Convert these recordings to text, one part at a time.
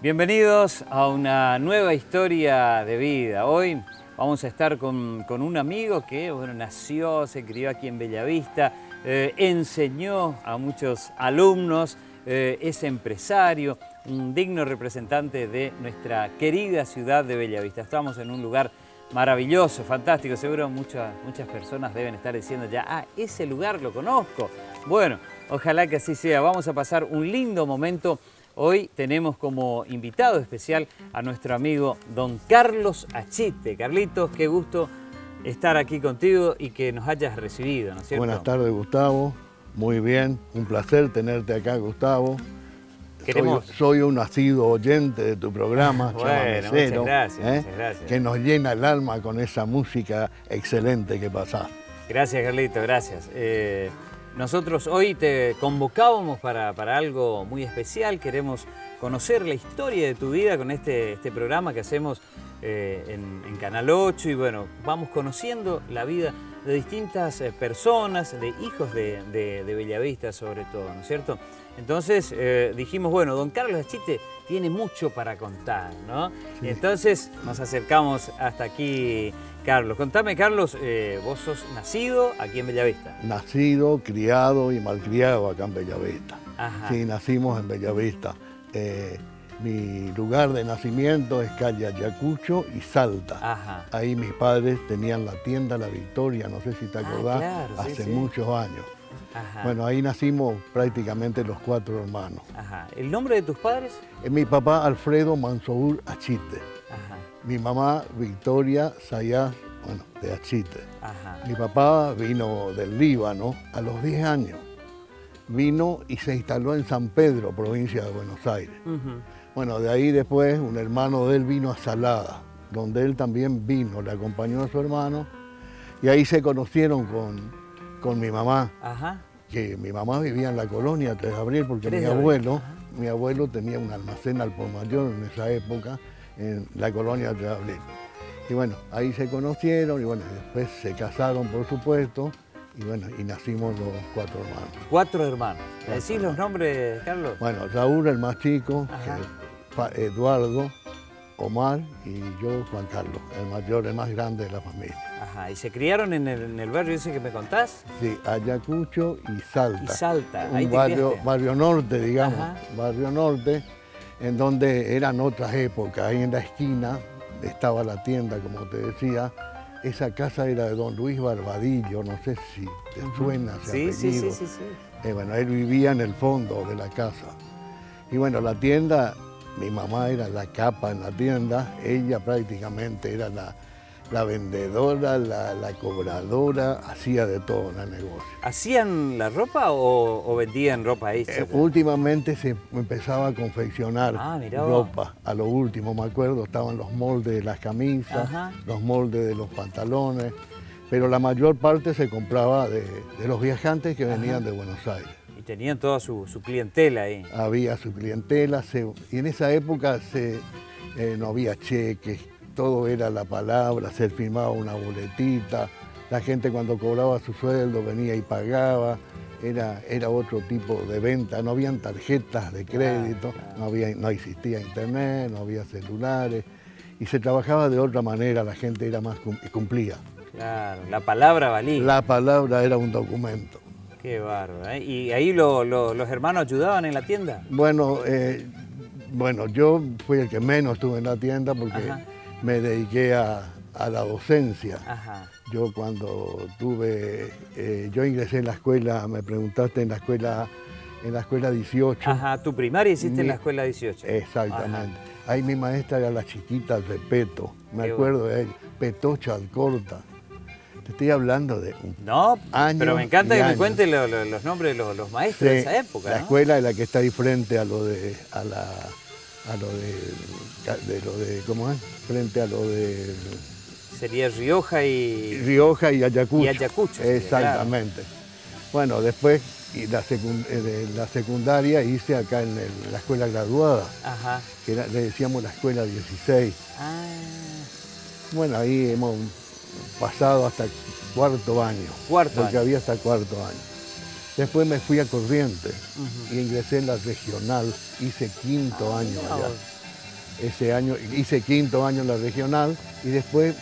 Bienvenidos a una nueva historia de vida. Hoy vamos a estar con un amigo que nació, se crió aquí en Bellavista, enseñó a muchos alumnos, es empresario, un digno representante de nuestra querida ciudad de Bellavista. Estamos en un lugar maravilloso, fantástico, seguro muchas personas deben estar diciendo ya, ese lugar lo conozco. Bueno, ojalá que así sea, vamos a pasar un lindo momento. Hoy tenemos como invitado especial a nuestro amigo don Carlos Achite. Carlitos, qué gusto estar aquí contigo y que nos hayas recibido, ¿no es cierto? Buenas tardes, Gustavo. Muy bien, un placer tenerte acá, Gustavo. Soy un nacido oyente de tu programa, bueno, Mesero, muchas gracias. Que nos llena el alma con esa música excelente que pasás. Gracias, Carlitos, gracias. Nosotros hoy te convocábamos para algo muy especial. Queremos conocer la historia de tu vida con este programa que hacemos en Canal 8 y bueno, vamos conociendo la vida de distintas personas, de hijos de Bellavista sobre todo, ¿no es cierto? Entonces dijimos, bueno, don Carlos Achite tiene mucho para contar, ¿no? Sí. Entonces nos acercamos hasta aquí. Carlos, contame, Carlos, vos sos nacido aquí en Bellavista. Nacido, criado y malcriado acá en Bellavista. Ajá. Sí, nacimos en Bellavista. Mi lugar de nacimiento es calle Ayacucho y Salta. Ajá. Ahí mis padres tenían la tienda La Victoria, no sé si te acordás, claro, hace sí. muchos años. Ajá. Bueno, ahí nacimos prácticamente los 4 hermanos. Ajá. ¿El nombre de tus padres? Mi papá Alfredo Mansour Achite. Ajá. Mi mamá Victoria Sayas, de Achite. Ajá. Mi papá vino del Líbano a los 10 años. Vino y se instaló en San Pedro, provincia de Buenos Aires. Bueno, de ahí después un hermano de él vino a Salada, donde él también vino, le acompañó a su hermano. Y ahí se conocieron con mi mamá. Ajá. Que mi mamá vivía en la colonia 3 de abril porque mi abuelo tenía un almacén al por mayor en esa época, en la colonia 3 de abril. Y bueno, ahí se conocieron y bueno, después se casaron, por supuesto, y bueno, y nacimos los 4 hermanos. 4 hermanos. ¿Me decís los nombres, Carlos? Bueno, Raúl, el más chico, Eduardo, Omar y yo, Juan Carlos, el mayor, el más grande de la familia. Ajá, ¿y se criaron en el barrio ese que me contás? Sí, Ayacucho y Salta. Y Salta, ahí un te barrio norte, digamos, Ajá. barrio norte, en donde eran otras épocas. Ahí en la esquina estaba la tienda, como te decía. Esa casa era de don Luis Barbadillo, no sé si te suena ese apellido. Sí. Bueno, él vivía en el fondo de la casa. Y bueno, la tienda, mi mamá era la capa en la tienda, ella prácticamente era la vendedora, la cobradora, hacía de todo en el negocio. ¿Hacían la ropa o vendían ropa ahí? Últimamente se empezaba a confeccionar ropa. Vos. A lo último, me acuerdo, estaban los moldes de las camisas, los moldes de los pantalones, pero la mayor parte se compraba de los viajantes que venían de Buenos Aires. Y tenían toda su clientela ahí. Había su clientela, y en esa época no había cheques, todo era la palabra, se firmaba una boletita, la gente cuando cobraba su sueldo venía y pagaba, era otro tipo de venta, no habían tarjetas de crédito, no existía internet, no había celulares, y se trabajaba de otra manera, la gente era más cumplía. Claro, la palabra valía. La palabra era un documento. Qué bárbaro, ¿eh? ¿Y ahí los hermanos ayudaban en la tienda? Bueno, yo fui el que menos estuve en la tienda porque me dediqué a la docencia. Ajá. Yo cuando yo ingresé en la escuela, me preguntaste en la escuela 18. Ajá, tu primaria hiciste en la escuela 18. Exactamente. Ahí mi maestra era la chiquita Repeto, me acuerdo de ella, Petó Chalcorta. Te estoy hablando de años. Pero me encanta que me cuentes los nombres de los maestros de esa época. La escuela es la que está ahí frente ¿cómo es? Frente a lo de... Sería Rioja y Ayacucho. Y Ayacucho. Exactamente. Claro. Bueno, después la secundaria hice acá en la escuela graduada, que le decíamos la escuela 16. Bueno, ahí hemos pasado hasta 4º año. Porque había hasta 4º año. Después me fui a Corrientes y ingresé en la regional, hice 5º año allá. Ese año hice quinto año en la regional y después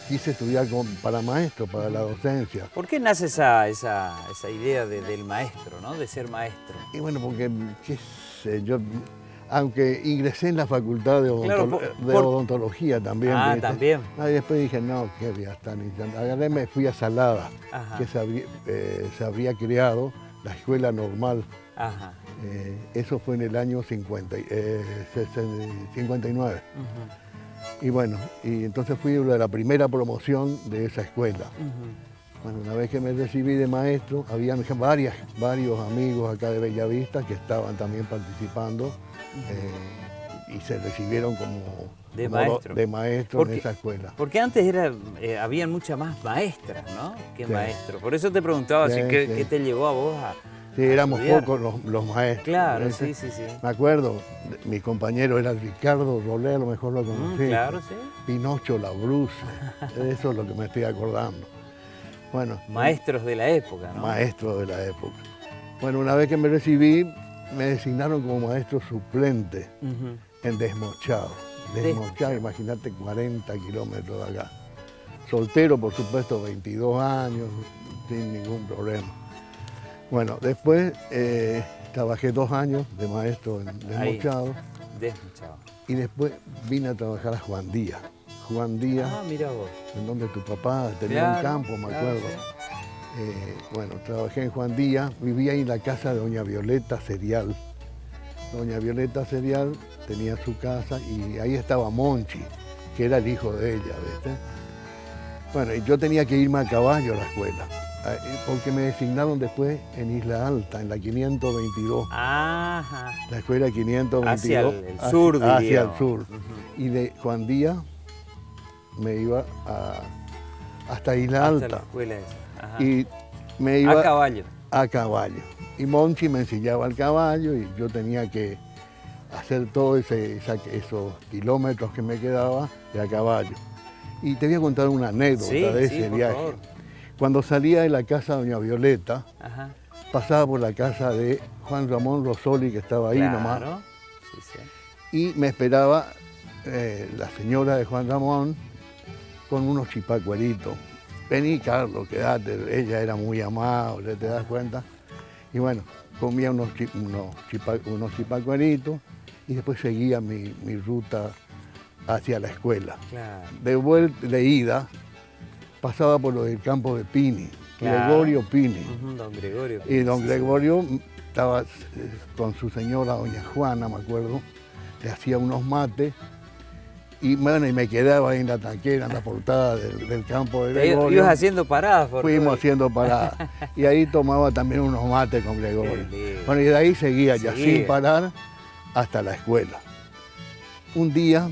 quise estudiar para maestro, para la docencia. ¿Por qué nace esa idea del maestro, ¿no? De ser maestro? Y bueno, porque, qué sé yo, aunque ingresé en la facultad de, odontología también. Ah, ¿viste? también. Y después dije, no, qué voy a estar. Agarré, me fui a Salada, Ajá. que se habría creado la escuela normal. Ajá. Eso fue en el año 59. Y bueno, y entonces fui de la primera promoción de esa escuela. Bueno, una vez que me recibí de maestro, habían varios amigos acá de Bellavista que estaban también participando y se recibieron como maestro en esa escuela. Porque antes habían muchas más maestras, ¿no? Que maestros. Por eso te preguntaba ¿qué te llevó a vos a Sí, éramos estudiar? pocos los maestros. Claro, sí. Me acuerdo, mi compañero era Ricardo Rolé, a lo mejor lo conocí. Claro, sí. Pinocho Labruse, eso es lo que me estoy acordando. Bueno, maestros de la época, ¿no? Maestros de la época. Bueno, una vez que me recibí, me designaron como maestro suplente en Desmochado. Desmochado, imagínate, 40 kilómetros de acá. Soltero, por supuesto, 22 años, sin ningún problema. Bueno, después trabajé 2 años de maestro en Desmochado. Y después vine a trabajar a Juan Díaz. Juan Díaz, mira vos. En donde tu papá tenía un campo, me acuerdo. Sí. Bueno, trabajé en Juan Díaz, vivía ahí en la casa de doña Violeta Serial. Doña Violeta Serial tenía su casa y ahí estaba Monchi, que era el hijo de ella, ¿viste? Bueno, y yo tenía que irme a caballo a la escuela, porque me designaron después en Isla Alta, en la 522. Ajá. La escuela 522. Hacia el sur, diría. Hacia el sur. Y de Juan Díaz me iba hasta Isla Alta. La escuela esa. Ajá. Y me iba a caballo. A caballo. Y Monchi me enseñaba el caballo y yo tenía que hacer todos esos kilómetros que me quedaba de a caballo. Y te voy a contar una anécdota de ese viaje. Favor. Cuando salía de la casa de doña Violeta, pasaba por la casa de Juan Ramón Rosoli, que estaba ahí nomás. Y me esperaba la señora de Juan Ramón con unos chipacueritos. Vení, Carlos, quédate. Ella era muy amable, ¿te das cuenta? Y bueno, comía unos chipacueritos y después seguía mi ruta hacia la escuela. Claro. De ida, pasaba por lo del campo de Pini, Gregorio Pini. Don Gregorio Pini. Y don Gregorio estaba con su señora, doña Juana, me acuerdo, le hacía unos mates. Y bueno, y me quedaba ahí en la taquera, en la portada del campo de Gregorio. ¿Ibas haciendo paradas? Fuimos haciendo paradas. Y ahí tomaba también unos mates con Gregorio. Bueno, y de ahí seguía ya sin parar hasta la escuela. Un día,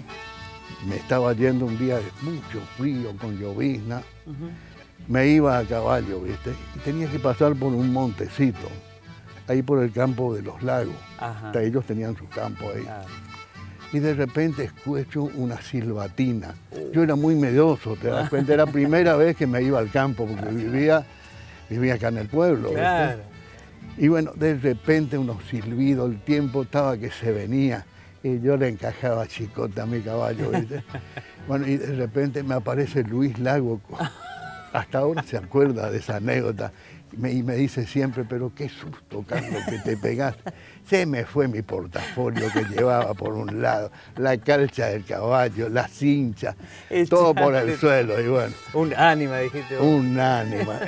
me estaba yendo un día de mucho frío, con llovizna. Me iba a caballo, ¿viste? Y tenía que pasar por un montecito, ahí por el campo de los lagos. Ellos tenían su campo ahí. Y de repente escucho una silbatina. Yo era muy miedoso, te das cuenta, era la primera vez que me iba al campo, porque vivía acá en el pueblo. Claro. Y bueno, de repente unos silbidos, el tiempo estaba que se venía, y yo le encajaba chicote a mi caballo, ¿viste? Bueno, y de repente me aparece Luis Lago, hasta ahora se acuerda de esa anécdota, y me dice siempre, pero qué susto, Carlos, que te pegaste. Se me fue mi portafolio que llevaba por un lado, la calcha del caballo, la cincha, todo por el suelo. Y bueno, un ánima, dijiste vos. Un ánima,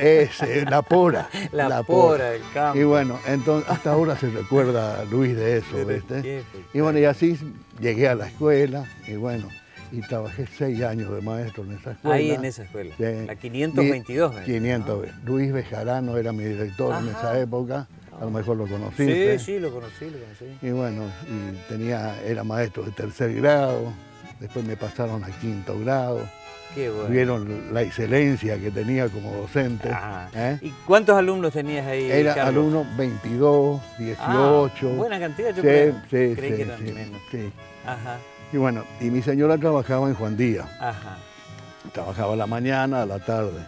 la pora. La pora del campo. Y bueno, entonces hasta ahora se recuerda a Luis de eso, ¿viste? Y bueno, y así llegué a la escuela, y bueno, y trabajé 6 años de maestro en esa escuela. Ahí en esa escuela, la 522. 500, ¿no? Luis Bejarano era mi director en esa época, a lo mejor lo conociste. Sí, lo conocí. Y bueno, era maestro de 3er grado, después me pasaron a 5º grado. Qué bueno. Vieron la excelencia que tenía como docente. ¿Y cuántos alumnos tenías ahí, Era Carlos? alumnos 22, 18. Buena cantidad, yo creí que eran menos. Sí. Y bueno, y mi señora trabajaba en Juan Díaz. Trabajaba a la mañana, a la tarde.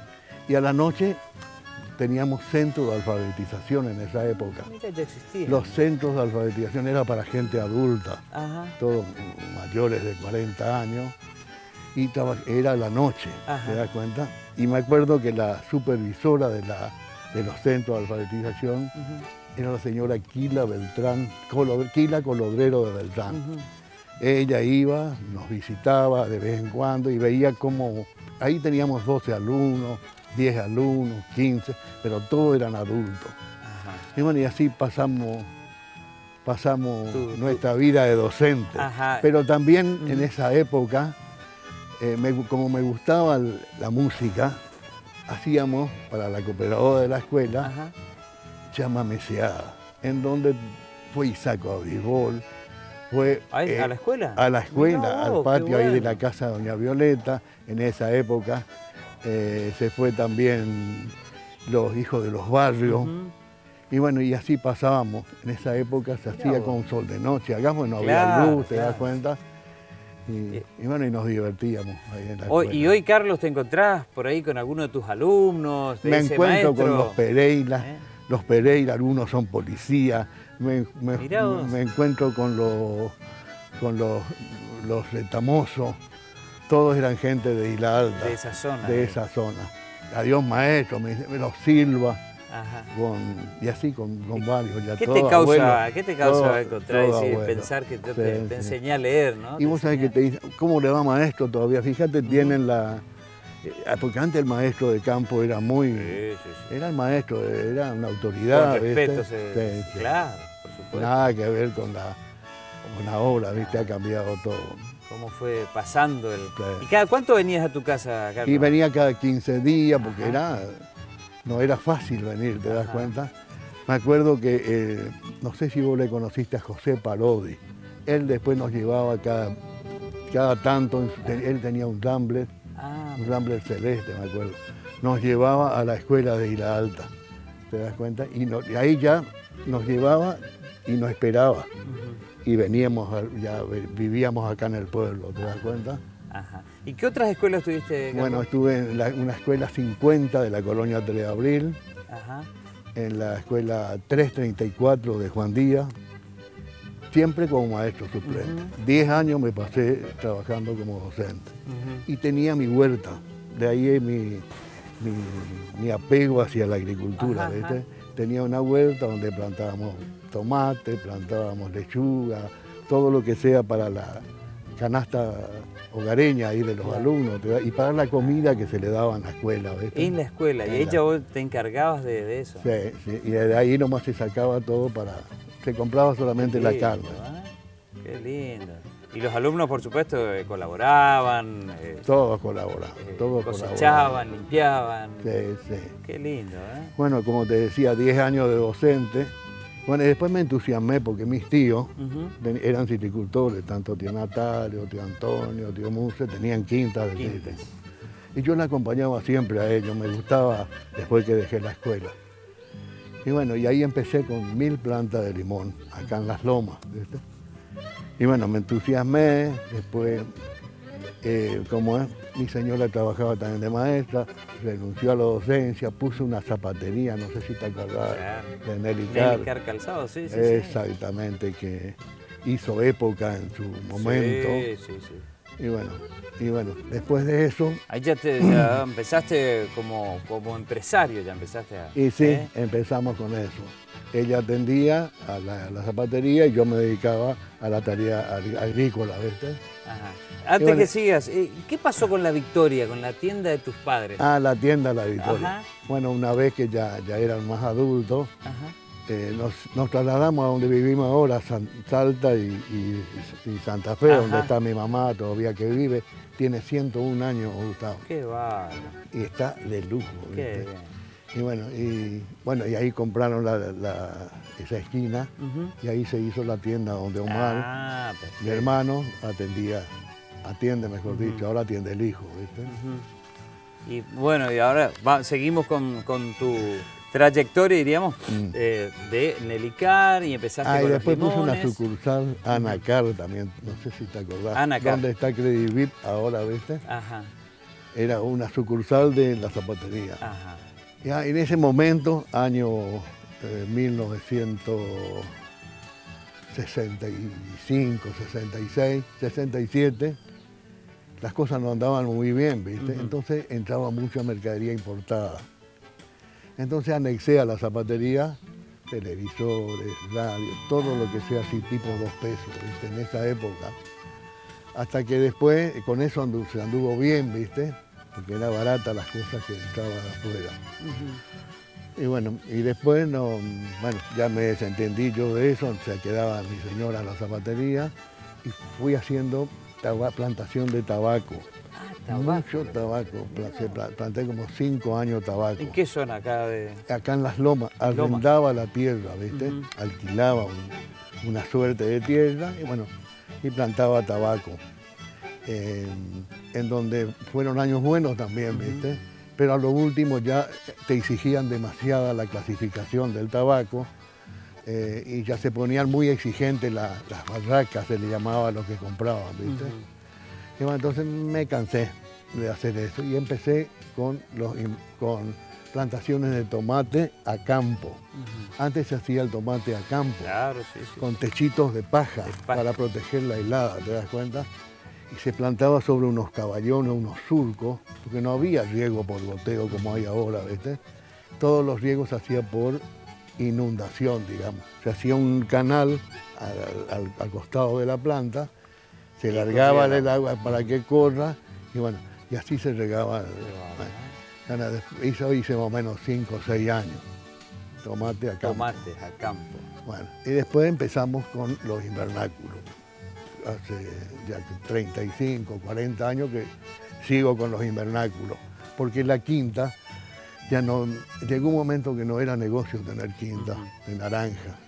Y a la noche teníamos centros de alfabetización en esa época. Mira, ya existía. Los centros de alfabetización eran para gente adulta, Ajá. todos mayores de 40 años, y era la noche, Ajá. ¿te das cuenta? Y me acuerdo que la supervisora de los centros de alfabetización era la señora Quila Beltrán, Quila Colodrero de Beltrán. Ella iba, nos visitaba de vez en cuando y veía cómo, ahí teníamos 12 alumnos, 10 alumnos, 15, pero todos eran adultos. Ajá. Y bueno, y así pasamos nuestra vida de docente. Ajá. Pero también en esa época, como me gustaba la música, hacíamos para la cooperadora de la escuela, Ajá. chamameseada, en donde fue Isaco Abisbol, fue ¿A la escuela? a la escuela, Mirá vos, al patio qué ahí de bueno. la casa de Doña Violeta. En esa época se fue también los hijos de los barrios. Y bueno, y así pasábamos. En esa época se hacía vos. con sol de noche, acá pues no había Claro, luz, ¿te das claro. cuenta? Y bueno, y nos divertíamos ahí en la Hoy, escuela. y hoy, Carlos, ¿te encontrás por ahí con alguno de tus alumnos? De Me ese encuentro maestro? con los Pereira, ¿Eh? los Pereira, algunos son policías, Mirá vos. me encuentro con los Retamosos, todos eran gente de Isla Alta, De esa zona. de esa zona. Adiós maestro, los Silva, Ajá. y así con varios. Ya ¿Qué todos te causa, abuelos, ¿qué te causa todos- encontrar todos y abuelos. pensar que yo Sí, te sí. enseñé a leer, ¿no? Y vos sabés que te dicen, ¿cómo le va maestro todavía? Fíjate, tienen porque antes el maestro de campo era muy... Sí, sí, sí. Era el maestro, era una autoridad. Con respeto, ¿viste? Sí, sí. claro, por supuesto. Nada que ver con la obra, ¿viste? Ha cambiado todo. ¿Cómo fue pasando el...? Sí. ¿Y cada cuánto venías a tu casa, Carlos? Y venía cada 15 días porque Ajá. no era fácil venir, ¿te das Ajá. cuenta? Me acuerdo que, no sé si vos le conociste a José Parodi. Él después nos llevaba cada tanto, él tenía un Rambler, Ah, un Rambler celeste, me acuerdo. Nos llevaba a la escuela de Isla Alta, ¿te das cuenta? Y ahí ya nos llevaba y nos esperaba. Y veníamos, vivíamos acá en el pueblo, ¿te das cuenta? ajá. ¿Y qué otras escuelas tuviste, Carlos? Bueno, estuve en una escuela 50 de la colonia 3 de Abril, Ajá. en la escuela 334 de Juan Díaz, siempre como maestro suplente. 10 años me pasé trabajando como docente. Y tenía mi huerta, de ahí mi apego hacia la agricultura, Ajá, ¿viste? ajá. Tenía una huerta donde plantábamos tomate, plantábamos lechuga, todo lo que sea para la canasta hogareña ahí de los alumnos, y para la comida que se le daba en la escuela, ¿viste? En la escuela, y En ahí la- ya vos te encargabas de eso. Sí, sí, y de ahí nomás se sacaba todo se compraba solamente la Lindo, carne. ¿eh? Qué lindo. Y los alumnos, por supuesto, colaboraban, Todos colaboraban, todos cosechaban, limpiaban. Sí, sí. Qué lindo, ¿eh? Bueno, como te decía, 10 años de docente. Bueno, y después me entusiasmé porque mis tíos eran silvicultores, tanto tío Natalio, tío Antonio, tío Muse, tenían quintas de Quintas. silvio. Y yo la acompañaba siempre a ellos, me gustaba después que dejé la escuela. Y bueno, y ahí empecé con 1000 plantas de limón, acá en Las Lomas, ¿viste? Y bueno, me entusiasmé, después, como mi señora trabajaba también de maestra, renunció a la docencia, puso una zapatería, no sé si te acordás, Claro. de Nelly Carr. Nelly Carr Calzado, sí, sí, sí. Exactamente, que hizo época en su momento. Sí, sí, sí. Y bueno, después de eso, Ahí ya empezaste como empresario, ya empezaste a... y sí, ¿eh? empezamos con eso. Ella atendía a la zapatería y yo me dedicaba a la tarea agrícola, ¿viste? Ajá. Antes bueno. que sigas, ¿qué pasó con la Victoria, con la tienda de tus padres? A la tienda La Victoria. Ajá. Bueno, una vez que ya eran más adultos, Ajá. nos trasladamos a donde vivimos ahora, Salta y Santa Fe, Ajá. donde está mi mamá todavía que vive. Tiene 101 años, Gustavo. Qué bárbaro. Y está de lujo, Qué ¿viste? bien. Y bueno, y ahí compraron esa esquina y ahí se hizo la tienda donde Omar, Ah, mi perfecto. hermano, atiende, mejor dicho, ahora atiende el hijo, ¿viste? Y bueno, y ahora seguimos con tu trayectoria, diríamos, de Nelly Carr y empezaste Y con después los puse una limones. sucursal, Anacar también, no sé si te acordás. Anacar. Donde está Credit VIP ahora, ¿viste? Ajá, Era una sucursal de la zapatería. ajá. Ya en ese momento, año 1965, 66, 67, las cosas no andaban muy bien, ¿viste? Entonces entraba mucha mercadería importada. Entonces anexé a la zapatería televisores, radio, todo lo que sea así tipo 2 pesos, ¿viste? En esa época. Hasta que después con eso se anduvo bien, ¿viste? Porque era barata las cosas que entraban afuera. Y bueno, y después ya me desentendí yo de eso, se quedaba mi señora en la zapatería y fui haciendo plantación de tabaco. Mucho tabaco, planté como 5 años tabaco. ¿En qué zona acá Acá en Las Lomas, arrendaba la tierra, ¿viste? Alquilaba una suerte de tierra y bueno, y plantaba tabaco. En donde fueron años buenos también, ¿viste? Pero a lo último ya te exigían demasiada la clasificación del tabaco y ya se ponían muy exigentes las barracas, se le llamaba a los que compraban, ¿viste? Y bueno, entonces me cansé de hacer eso y empecé con plantaciones de tomate a campo. Antes se hacía el tomate a campo, claro, sí. con techitos de paja para proteger la helada, ¿te das cuenta? Y se plantaba sobre unos caballones, unos surcos, porque no había riego por goteo como hay ahora, ¿viste? Todos los riegos se hacían por inundación, digamos. Se hacía un canal al costado de la planta, se largaba el agua para que corra, y bueno, y así se regaba. Hice más o menos 5 o 6 años, tomate a campo. Tomates a campo. Bueno, y después empezamos con los invernáculos. Hace ya 35, 40 años que sigo con los invernáculos, porque la quinta ya no, llegó un momento que no era negocio tener quinta de naranja.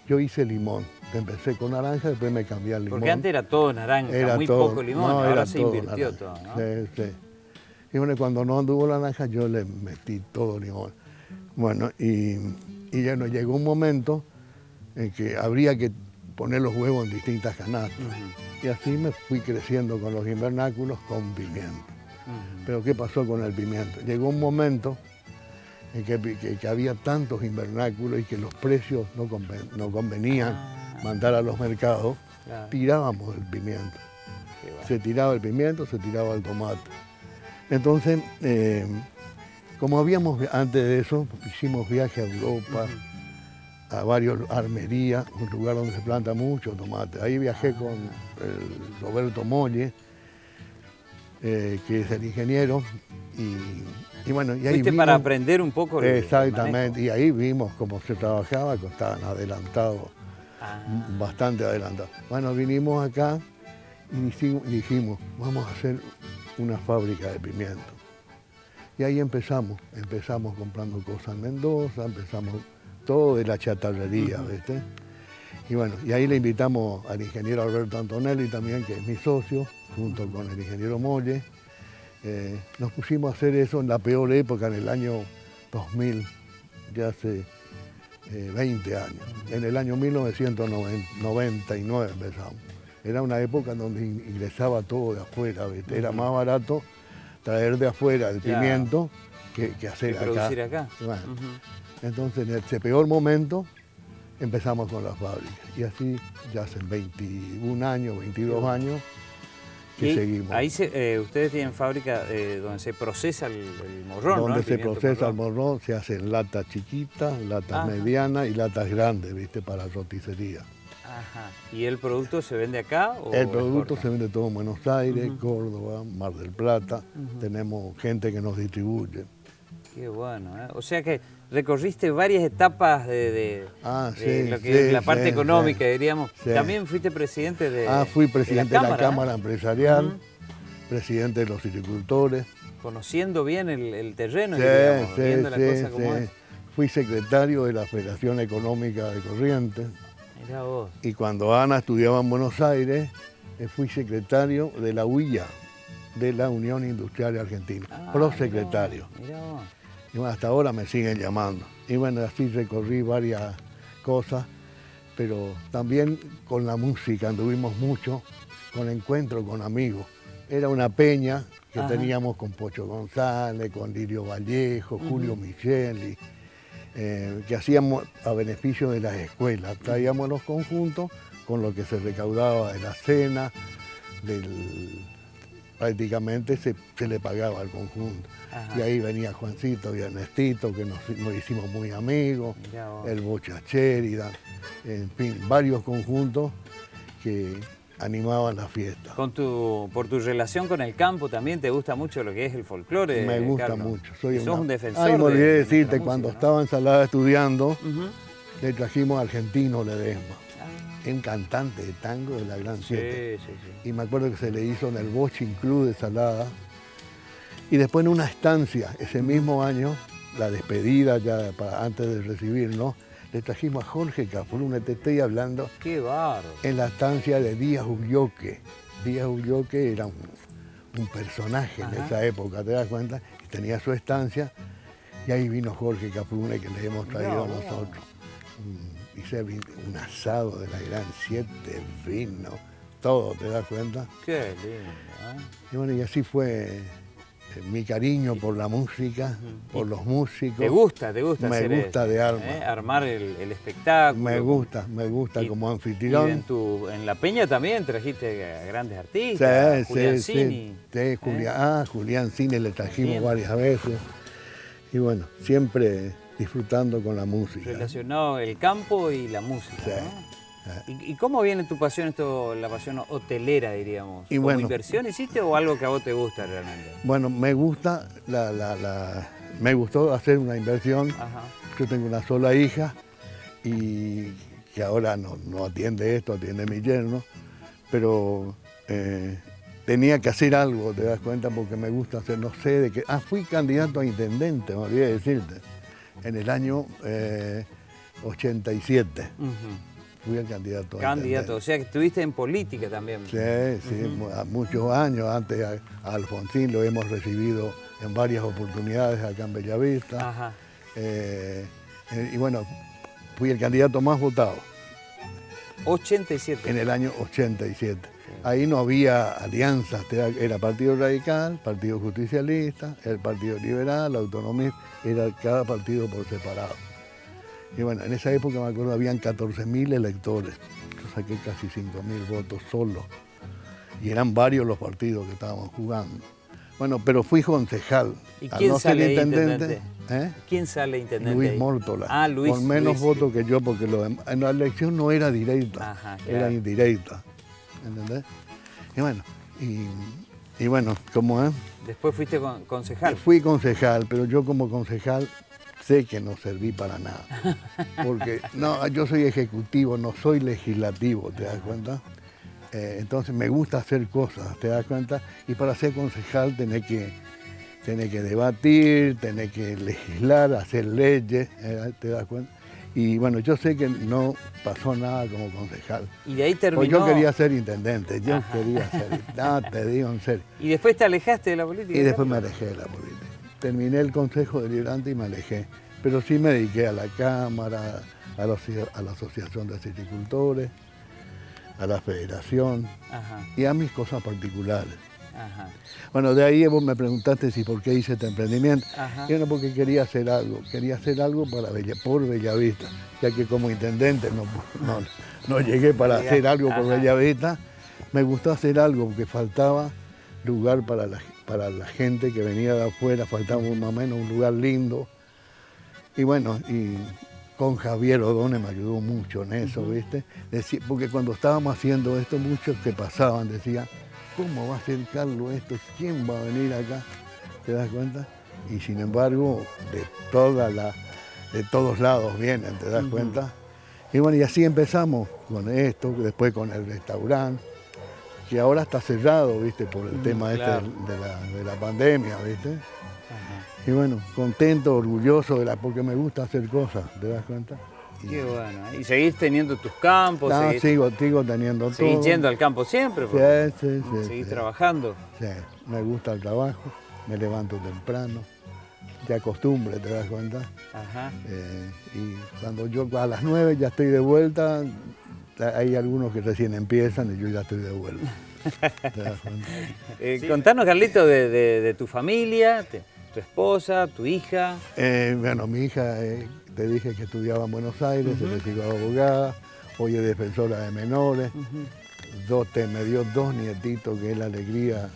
Yo hice limón, empecé con naranja, después me cambié al limón. Porque antes era todo naranja, muy poco limón, ahora se invirtió todo, ¿no? Sí. Y bueno, cuando no anduvo la naranja, yo le metí todo limón. Bueno, y ya no llegó un momento en que habría que poner los huevos en distintas canastas. Y así me fui creciendo con los invernáculos con pimiento. Pero ¿qué pasó con el pimiento? Llegó un momento en que había tantos invernáculos y que los precios no convenían mandar a los mercados, tirábamos el pimiento. Se tiraba el pimiento, se tiraba el tomate. Entonces, como antes de eso, hicimos viaje a Europa, a varios armerías, un lugar donde se planta mucho tomate. Ahí viajé con Roberto Molle, que es el ingeniero, y bueno, y ahí ¿Fuiste para aprender un poco? Exactamente, y ahí vimos cómo se trabajaba, que estaban adelantados, bastante adelantados. Bueno, vinimos acá y dijimos, vamos a hacer una fábrica de pimiento. Y ahí empezamos comprando cosas en Mendoza, empezamos todo de la chatarrería, ¿viste? Y bueno, y ahí le invitamos al ingeniero Alberto Antonelli también, que es mi socio, junto con el ingeniero Molle. Nos pusimos a hacer eso en la peor época, en el año 2000, ya hace 20 años. En el año 1999 empezamos. Era una época en donde ingresaba todo de afuera, ¿viste? Era más barato traer de afuera el pimiento que hacer acá. Producir acá. Bueno, entonces, en ese peor momento, empezamos con las fábricas. Y así ya hace 21 años, 22 años que seguimos. Ahí ustedes tienen fábrica donde se procesa el morrón, donde ¿no? se procesa el morrón, se hacen latas chiquitas, latas medianas y latas grandes, ¿viste? Para roticería. Ajá. ¿Y el producto se vende acá o el producto se vende todo en Buenos Aires, Córdoba, Mar del Plata. Tenemos gente que nos distribuye. Qué bueno, ¿eh? O sea que recorriste varias etapas de lo que es la parte económica, diríamos. Sí. También fuiste presidente de fui presidente de de la Cámara Empresarial, presidente de los silvicultores. Conociendo bien el terreno, diríamos, viendo la cosa como es. Fui secretario de la Federación Económica de Corrientes. Mirá vos. Y cuando Ana estudiaba en Buenos Aires, fui secretario de la UIA, de la Unión Industrial Argentina, prosecretario. Mirá vos. Y bueno, hasta ahora me siguen llamando. Y bueno, así recorrí varias cosas, pero también con la música anduvimos mucho, con encuentro con amigos. Era una peña que Ajá. teníamos con Pocho González, con Lirio Vallejo, Julio Micheli, que hacíamos a beneficio de las escuelas. Traíamos los conjuntos con lo que se recaudaba de la cena, prácticamente se le pagaba al conjunto. Ajá. Y ahí venía Juancito y Ernestito, que nos hicimos muy amigos, Mirá vos. el Bocha Sheridan, en fin, varios conjuntos que animaban la fiesta. Por tu relación con el campo también te gusta mucho lo que es el folclore, Me gusta Carlos. mucho. Y sos un defensor. Ay, me olvidé de decirte, nuestra cuando música, estaba en Salada estudiando, ¿no? le trajimos a Argentino Ledesma, Ah, un cantante de tango de la Gran Siete. sí, sí, sí. Y me acuerdo que se le hizo en el Boching Club de Salada. Y después en una estancia, ese mismo año, la despedida ya antes de recibirnos, le trajimos a Jorge Cafrune, te estoy hablando, Qué bárbaro. en la estancia de Díaz Ulloque. Díaz Ulloque era un personaje en esa época, ¿te das cuenta? Y tenía su estancia y ahí vino Jorge Cafrune, que le hemos traído a nosotros. Hice un asado de la Gran Siete, vino, todo, ¿te das cuenta? Qué lindo. Y bueno, y así fue mi cariño por la música, por los músicos. ¿Te gusta Me hacer gusta eso, de alma. Armar el espectáculo? Me gusta Y- como Y anfitrión. en La Peña también trajiste a grandes artistas, Julián Cini. Julián Cini le trajimos Bien. varias veces. Y bueno, siempre disfrutando con la música. Relacionado el campo y la música, Sí. ¿no? ¿Y cómo viene tu pasión, la pasión hotelera, diríamos? Y ¿Como bueno. inversión hiciste o algo que a vos te gusta realmente? Bueno, me gusta, me gustó hacer una inversión. Ajá. Yo tengo una sola hija y que ahora no atiende esto, atiende mi yerno, pero tenía que hacer algo, te das cuenta, porque me gusta hacer, no sé de qué. Fui candidato a intendente, me olvidé decirte, en el año 87. Ujú. Fui el candidato a Candidato, o sea que estuviste en política también. intendente. Sí, a muchos años. Antes a Alfonsín lo hemos recibido en varias oportunidades acá en Bellavista. Ajá. Y bueno, fui el candidato más votado 87. en el año 87. Ahí no había alianzas, era Partido Radical, Partido Justicialista, el Partido Liberal, Autonomista, era cada partido por separado. Y bueno, en esa época me acuerdo habían 14.000 electores, yo saqué casi 5.000 votos solo, y eran varios los partidos que estábamos jugando. Bueno, pero fui concejal. ¿Y Al quién no ser sale intendente, ¿Quién sale intendente Luis ahí? Mórtola, Luis. con menos Luis, votos que yo, porque en la elección no era directa, Ajá, era claro. indirecta, ¿entendés? Y bueno, como es, Después fuiste concejal. fui concejal, pero yo como concejal sé que no serví para nada, porque no, yo soy ejecutivo, no soy legislativo, ¿te das cuenta? Entonces me gusta hacer cosas, ¿te das cuenta? Y para ser concejal tenés que debatir, tenés que legislar, hacer leyes, ¿te das cuenta? Y bueno, yo sé que no pasó nada como concejal. Y de ahí Pues terminó. yo quería ser intendente, yo Ajá. quería ser, no, te digo en serio. Y después te alejaste de la política. Y después me Carlos? alejé de la política. Terminé el Consejo Deliberante y me alejé. Pero sí me dediqué a la Cámara, a la Asociación de Silvicultores, a la Federación Ajá, y a mis cosas particulares. ajá, Bueno, de ahí vos me preguntaste si por qué hice este emprendimiento. ajá. Y bueno, porque quería hacer algo por Bellavista, ya que como intendente no llegué para hacer algo por Ajá. Bellavista. Me gustó hacer algo porque faltaba lugar para la gente que venía de afuera, faltaba más o menos un lugar lindo. Y bueno, y con Javier Odone me ayudó mucho en eso, ¿viste? Porque cuando estábamos haciendo esto, muchos que pasaban decían, ¿cómo va a ser Carlos esto? ¿Quién va a venir acá? ¿Te das cuenta? Y sin embargo, de todos lados vienen, ¿te das cuenta? Y bueno, y así empezamos con esto, después con el restaurante, que ahora está cerrado, ¿viste? Por el tema claro. de la pandemia, ¿viste? Ajá. Y bueno, contento, orgulloso porque me gusta hacer cosas, ¿te das cuenta? Qué bueno. ¿Y seguís teniendo tus campos? Sigo teniendo ¿Seguís todo. yendo al campo siempre? Sí. ¿Seguís trabajando? Sí, me gusta el trabajo, me levanto temprano, ya costumbre, ¿te das cuenta? Ajá. Y cuando yo a las 9 ya estoy de vuelta, hay algunos que recién empiezan y yo ya estoy de vuelta. ¿Te das cuenta? Contanos, Carlito, de tu familia, tu esposa, tu hija. Bueno, mi hija, te dije que estudiaba en Buenos Aires, se recibió abogada, hoy es defensora de menores. Me dio 2 nietitos, que es la alegría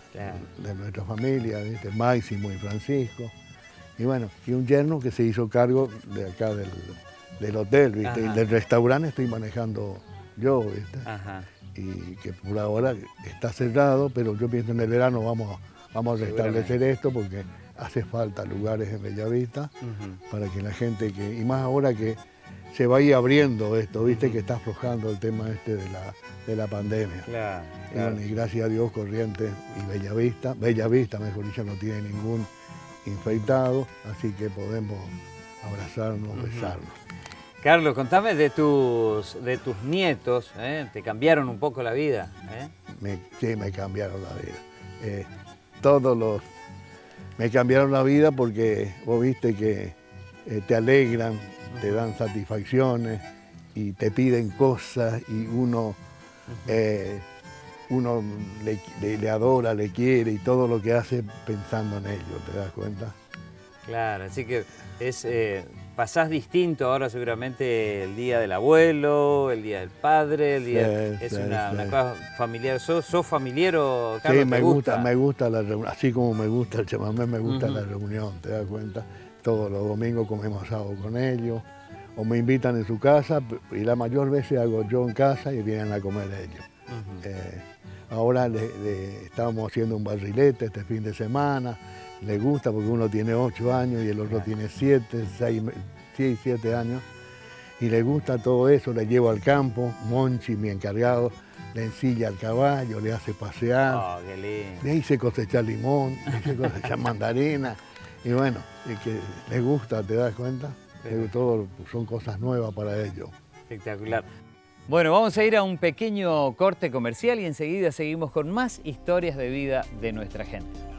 de nuestra familia, ¿viste? Máximo y Francisco. Y bueno, y un yerno que se hizo cargo de acá del hotel, ¿viste? Y del restaurante estoy manejando yo, ¿viste? Ajá. Y que por ahora está cerrado, pero yo pienso en el verano vamos a restablecer esto porque hace falta lugares en Bellavista para que la gente y más ahora que se va a ir abriendo esto, viste que está aflojando el tema este de la pandemia. Claro, Y, bueno, y gracias a Dios Corrientes y Bellavista mejor dicho, no tiene ningún infectado, así que podemos abrazarnos, besarnos. Carlos, contame de tus nietos, ¿eh? ¿Te cambiaron un poco la vida? Sí, me cambiaron la vida. Me cambiaron la vida porque vos viste que te alegran, te dan satisfacciones y te piden cosas y uno le adora, le quiere y todo lo que hace pensando en ellos, ¿te das cuenta? Claro, así que pasás distinto ahora seguramente el día del abuelo, el día del padre, una cosa familiar. ¿Sos familiero, Carlos? Sí, me gusta la reunión, así como me gusta el chamamé, me gusta la reunión, ¿te das cuenta? Todos los domingos comemos asado con ellos, o me invitan en su casa, y la mayor veces hago yo en casa y vienen a comer ellos. Ahora estábamos haciendo un barrilete este fin de semana, le gusta porque uno tiene 8 años y el otro tiene 7, 6, 7 años, y le gusta todo eso, le llevo al campo, Monchi, mi encargado, le ensilla al caballo, le hace pasear, qué lindo. le hice cosechar limón, le hice cosechar mandarina, y bueno, y que les gusta, ¿te das cuenta? Todo son cosas nuevas para ellos. Espectacular. Bueno, vamos a ir a un pequeño corte comercial y enseguida seguimos con más historias de vida de nuestra gente.